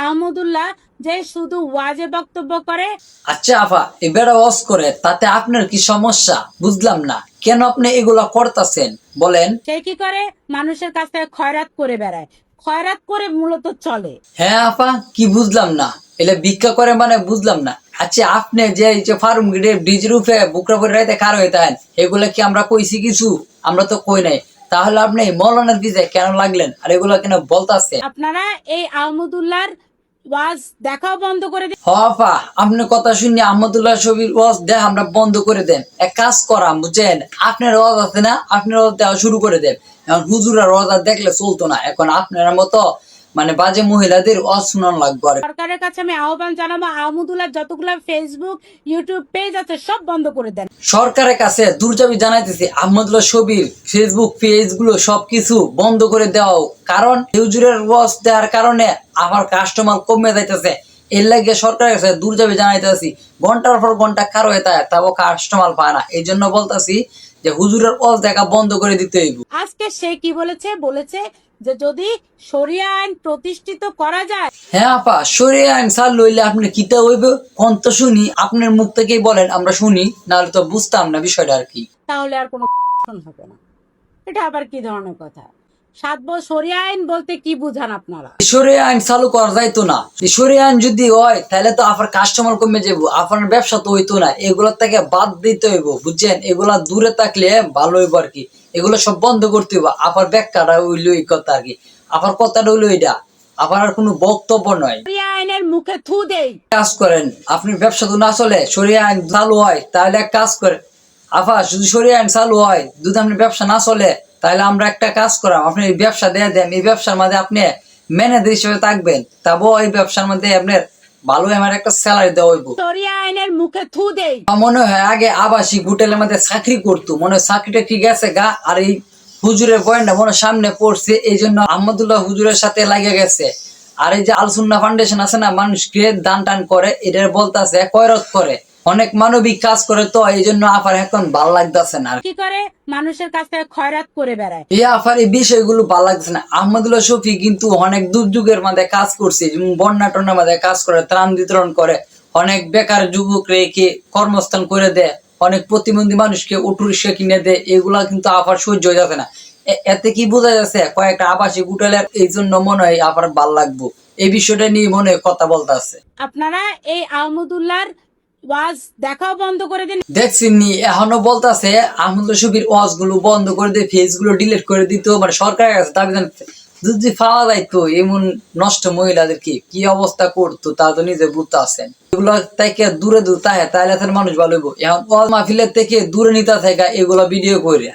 আহমদুল্লাহ যে শুধু ওয়াজে বক্তব্য করে। আচ্ছা আপা, এবারে ওয়াজ করে তাতে আপনার কি সমস্যা? বুঝলাম না কেন আপনি এগুলা করতেছেন, বলেন। সে কি করে? মানুষের কাছ থেকে খয়রাত করে বেড়ায়, খয়রাত করে মূলত চলে। হ্যাঁ আপা, কি বুঝলাম না, এলে ভিক্ষা করে মানে বুঝলাম না। আচ্ছা আপনি যে এই যে ফার্ম গেটে ব্রিজের উপরে বুকরা পরে রাইতে কার হইতেন, এগুলা কি আমরা কইছি কিছু? আমরা তো কই নাই। তাহলে আপনি মৌলানার পিছে কেন লাগলেন আর এগুলা কেন বলতাছে? আপনারা এই আহমদুল্লাহর ওয়াজ দেখাও বন্ধ করে দিন। হ আপা, আপনি কথা শুনি আহমদুল্লাহ ছবির ওয়াজ দেখ আমরা বন্ধ করে দেন। এক কাজ করাম বুঝছেন, আপনার ওয়াজ আছে না, আপনার ওয়াজ দেওয়া শুরু করে দেন। এখন হুজুরার ওয়াজ আর দেখলে চলতো না, এখন আপনার মতো মানে বাজে মহিলাদের ওয়াজ শুনানো লাগবে। আর সরকারের কাছে আমি আহ্বান জানাবো, আহমদুল্লাহ যতগুলো ফেসবুক ইউটিউব পেজ আছে সব বন্ধ করে দেন। সরকারের কাছে দুর্জাবি জানাইতেছি আহমদুল্লাহ ছবির ফেসবুক পেজ গুলো সবকিছু বন্ধ করে দেওয়া, কারণ হুজুরের ওয়াজ দেওয়ার কারণে আমার কাস্টমার কমে যাইতেছে। এর লাগে সরকারের কাছে দুর্জাবি জানাইতেছি, ঘন্টার পর ঘন্টা কার হয়ে থাকে তাও কাস্টমার পায় না। এই জন্য বলতেছি যে হুজুরের ওয়াজ দেখা বন্ধ করে দিতে হইব। আজকে সে কি বলেছে? বলেছে যে যদি শরিয়া আইন প্রতিষ্ঠিত করা যায়। হ্যাঁ আপা, শরিয়া আইন চালু লইলে আপনি কিতা হইব কোন তো শুনি, আপনার মুখ থেকেই বলেন আমরা শুনি, নাহলে তো বুঝতাম না বিষয়টা আর কি। তাহলে আর কোনো হবে না। এটা আবার কি ধরনের কথা? 7 বছর শরিয়া আইন বলতে কি বুঝান আপনারা? শরিয়া আইন চালু করা যাইতো না। শরিয়া আইন যদি হয় তাহলে তো আপনার কাস্টমার কমে যাবো, আপনার ব্যবসা তো হইতো না। এগুলোর থেকে বাদ দিতে হইব বুঝছেন, এগুলা দূরে থাকলে ভালো হইব আর কি। এগুলো সব বন্ধ করতে হইব। আপনার ব্যাখ্যাটা হইলো এই কথা আর কি, আপনার কথাটা হইলো এটা, আপনার আর কোনো বক্তব্য নয়। শরিয়া আইনের মুখে থু দেই। কাজ করেন, আপনি ব্যবসা তো না চলে শরিয়া আইন চালু হয় তাহলে এক কাজ করেন আপা, যদি শরিয়া আইন চালু হয় যদি আপনার ব্যবসা না চলে তাহলে আমরা একটা কাজ করাম, আপনি এই ব্যবসা দিয়ে দেন, এই ব্যবসার মধ্যে আপনি ম্যানেজার হিসেবে থাকবেন, তারপর এই ব্যবসার মধ্যে আপনার ভালো আমার একটা স্যালারি দেওয়া হইব। শরিয়া আইনের মুখে থু দেই। আমার মনে হয় আগে আবাসিক হোটেলের মধ্যে চাকরি করতো, মনে হয় চাকরিটা কি গেছে গা, আর এই হুজুরের পয়েন্টটা মনে হয় সামনে পড়ছে, এই জন্য আহমদুল্লাহ হুজুরের সাথে লাগে গেছে। আর এই যে আলসুন্না ফাউন্ডেশন আছে না, মানুষকে দান টান করে, এটার বলতেছে কয়রত করে, অনেক মানবিক কাজ করে, তো এই জন্য আপার এখন ভালো লাগতেছে না। কি করে? মানুষের কাছ থেকে খয়রাত করে বেড়ায়। এই আপার এই বিষয়গুলো ভালো লাগছে না। আহমদুল্লাহ শফি কিন্তু অনেক দুর্যোগের মধ্যে কাজ করছে, যেমন বন্যা টন্যার মধ্যে কাজ করে, ত্রাণ বিতরণ করে, অনেক বেকার যুবক রেখে কর্মস্থান করে দেয়, অনেক প্রতিবন্ধী মানুষকে অটোরিক্সা কিনে দেয়। এগুলা কিন্তু আপার সহ্য হয়ে যাচ্ছে না। এতে কি বোঝা যাচ্ছে, কয়েকটা আবাসিক হোটেলের এই জন্য মনে হয় আপার ভাল লাগবো, এই বিষয়টা নিয়ে মনে হয় কথা বলতে আছে। আপনারা এই আহমদুল্লাহর ওয়াজ দেখাও বন্ধ করে দিন। দেখছেন নি, এখনো বলতেছে আহমদুল্লাহ শফির ওয়াজ গুলো বন্ধ করে দিয়ে ফেজ গুলো ডিলিট করে দিত, মানে সরকারের কাছে দাবি জানাচ্ছে। যদি পাওয়া যাইতো এমন নষ্ট মহিলাদেরকে কি অবস্থা করতো তা তো নিজে বুঝতে আছেন। এগুলো থেকে দূরে দূরে তাহে তাহলে মানুষ ভালো হইব। এখন ওয়াজ মাহফিলের থেকে দূরে নিতে থাকে এগুলো ভিডিও করে।